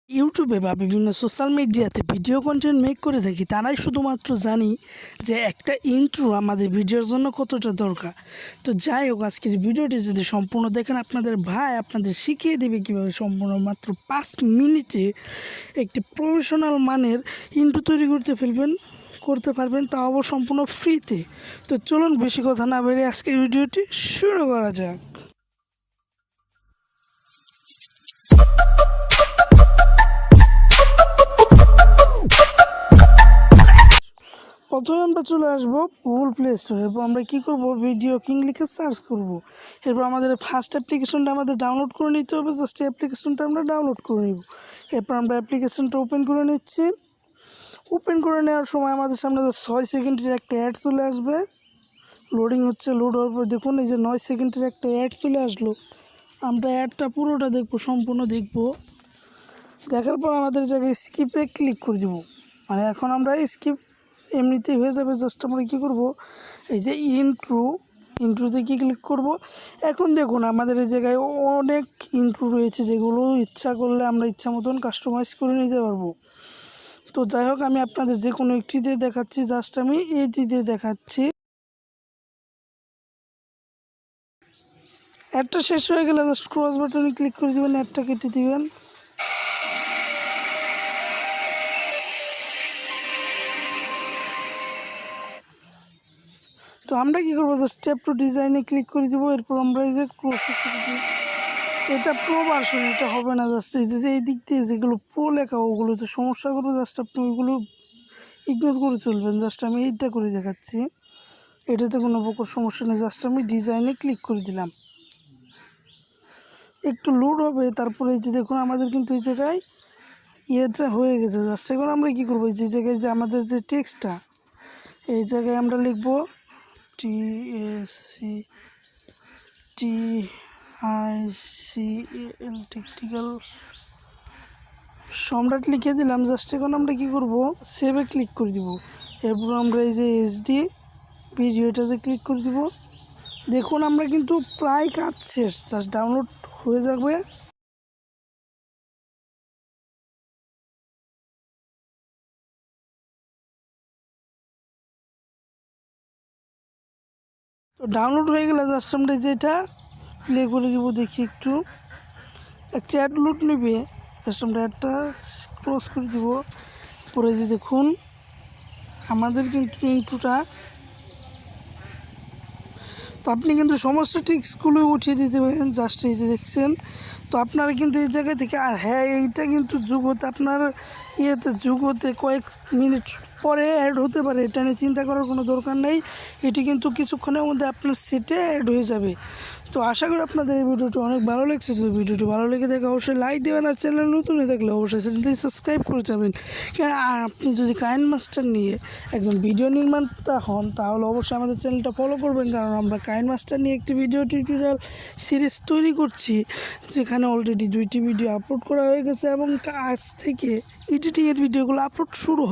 ইউটিউবে বা বিভিন্ন সোশ্যাল মিডিয়াতে ভিডিও কন্টেন্ট মেক করে থাকি, তারাই শুধুমাত্র জানি যে একটা ইন্ট্রো আমাদের ভিডিওর জন্য কতটা দরকার। তো যাই হোক, আজকের ভিডিওটি যদি সম্পূর্ণ দেখেন, আপনাদের ভাই আপনাদের শিখিয়ে দেবে কীভাবে সম্পূর্ণ মাত্র 5 মিনিটে একটি প্রফেশনাল মানের ইন্ট্রো তৈরি করতে পারবেন, তাও আবার সম্পূর্ণ ফ্রিতে। তো চলুন বেশি কথা না বেরিয়ে আজকের ভিডিওটি শুরু করা যাক। প্রথমে আমরা চলে আসবো গুগল প্লে স্টোরে। এরপর আমরা কী করবো, ভিডিও কিং লিখে সার্চ করব। এরপর আমাদের ফার্স্ট অ্যাপ্লিকেশনটা আমাদের ডাউনলোড করে নিতে হবে। জাস্ট অ্যাপ্লিকেশনটা আমরা ডাউনলোড করে নিব। এরপর আমরা অ্যাপ্লিকেশনটা ওপেন করে নিচ্ছি। ওপেন করে নেওয়ার সময় আমাদের সামনে 6 সেকেন্ডের একটা অ্যাড চলে আসবে। লোডিং হচ্ছে, লোড হওয়ার পর দেখুন এই যে 9 সেকেন্ডের একটা অ্যাড চলে আসলো। আমরা অ্যাডটা পুরোটা দেখবো, সম্পূর্ণ দেখবো। দেখার পর আমাদের জায়গায় স্কিপে ক্লিক করে দেবো। মানে এখন আমরা স্কিপ এমনিতেই হয়ে যাবে। জাস্ট আমরা কী করবো, এই যে ইন্ট্রোতে কি ক্লিক করব। এখন দেখুন আমাদের এই জায়গায় অনেক ইন্ট্রো রয়েছে, যেগুলো ইচ্ছা করলে আমরা ইচ্ছা মতন কাস্টমাইজ করে নিতে পারবো। তো যাই হোক, আমি আপনাদের যে কোনো একটি দিয়ে দেখাচ্ছি। জাস্ট আমি এইটি দিয়ে দেখাচ্ছি। অ্যাডটা শেষ হয়ে গেলে জাস্ট ক্রস বাটনে ক্লিক করে দেবেন, অ্যাডটা কেটে দিবেন। তো আমরা কী করবো, জাস্ট স্টেপ টু ডিজাইনে ক্লিক করে দেবো। এরপর আমরা এই যে এটা প্রো ভার্সন, এটা হবে না। জাস্ট এই যে এই দিক দিয়ে যেগুলো প্রো লেখা ওগুলোতে সমস্যা করবো, জাস্ট আপনি ওইগুলো ইগনোর করে চলবেন। জাস্ট আমি এইটা করে দেখাচ্ছি, এটাতে কোনো প্রকার সমস্যা নেই। জাস্ট আমি ডিজাইনে ক্লিক করে দিলাম, একটু লোড হবে। তারপরে এই যে দেখুন আমাদের কিন্তু এই জায়গায় ইয়েটা হয়ে গেছে। জাস্ট এখন আমরা কী করবো, এই যে জায়গায় যে আমাদের যে টেক্সটটা, এই জায়গায় আমরা লিখবো TSCTICAL টেকনিক্যাল সম্রাট লিখে দিলাম। জাস্ট এখন আমরা কী করবো, সেভে ক্লিক করে দিব। এরপর আমরা এই যে HD ভিডিওটাতে ক্লিক করে দিব। দেখুন আমরা কিন্তু প্রায় কাজ শেষ, জাস্ট ডাউনলোড হয়ে যাবে। তো ডাউনলোড হয়ে গেলে জাস্ট আমরা যেটা প্লে করে দিব। দেখি একটু একটা অ্যাড লোড নেবে, জাস্ট আমরা অ্যাডটা ক্লোজ করে দিব। পরে যে দেখুন আমাদের কিন্তু ইন্ট্রোটা, তো আপনি কিন্তু সমস্ত টিক্সগুলো উঠিয়ে দিতে পারেন। জাস্ট এই যে দেখছেন, তো আপনারা কিন্তু এই জায়গা থেকে, আর হ্যাঁ এইটা কিন্তু আপনার যুগতে কয়েক মিনিট পরে অ্যাড হতে পারে, এটা নিয়ে চিন্তা করার কোনো দরকার নেই। এটি কিন্তু কিছুক্ষণের মধ্যে আপনার সেটে অ্যাড হয়ে যাবে। তো আশা করি আপনাদের এই ভিডিওটি অনেক ভালো লাগছে। যদি ভিডিওটি ভালো লেগে থাকে অবশ্যই লাইক দেবেন, আর চ্যানেল নতুন হয়ে থাকলে অবশ্যই চ্যানেলটি সাবস্ক্রাইব করে যাবেন। কারণ আপনি যদি কাইনমাস্টার নিয়ে একজন ভিডিও নির্মাতা হন, তাহলে অবশ্যই আমাদের চ্যানেলটা ফলো করবেন। কারণ আমরা কাইনমাস্টার নিয়ে একটি ভিডিও টিউটোরিয়াল সিরিজ তৈরি করছি, যেখানে অলরেডি 2টি ভিডিও আপলোড করা হয়ে গেছে এবং আজ থেকে এডিটিংয়ের ভিডিওগুলো আপলোড শুরু হবে।